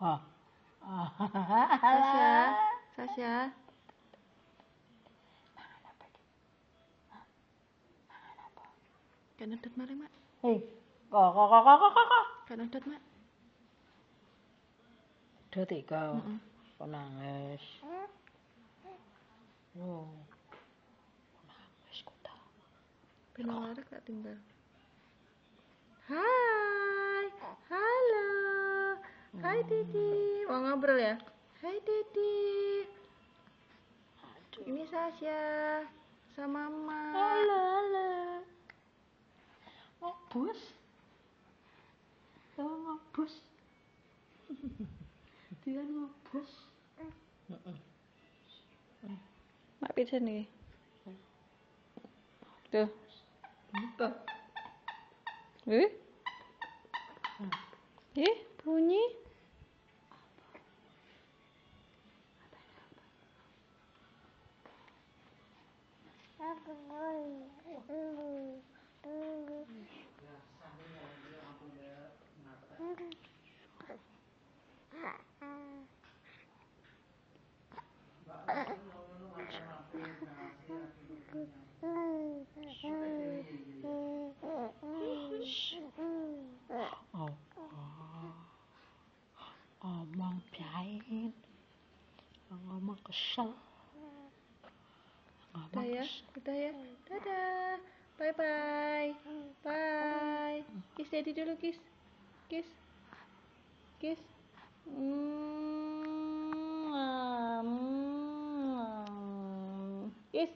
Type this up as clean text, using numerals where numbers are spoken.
Oh. Sasha, Sasha. Kan udah mari, Mak. Kok. Kan udah, Mak. Udah tiga. Kok nangis? Oh. Nangis kok ta. Penawar gak tinggal. Hai. Halo. Hai, Didi. Mau ngobrol ya? Hai, Didi. Ini Sasha sama Mama. Halo. Ngobus. Ngobus. Dia ngobus. Mak pisan nih. Tuh. Buka. Bunyi. Omong pahit. Ngomong kesel. Udah ya. Dadah. Bye bye. Bye. Kiss Daddy dulu, kiss. Kiss. Kiss. Kiss.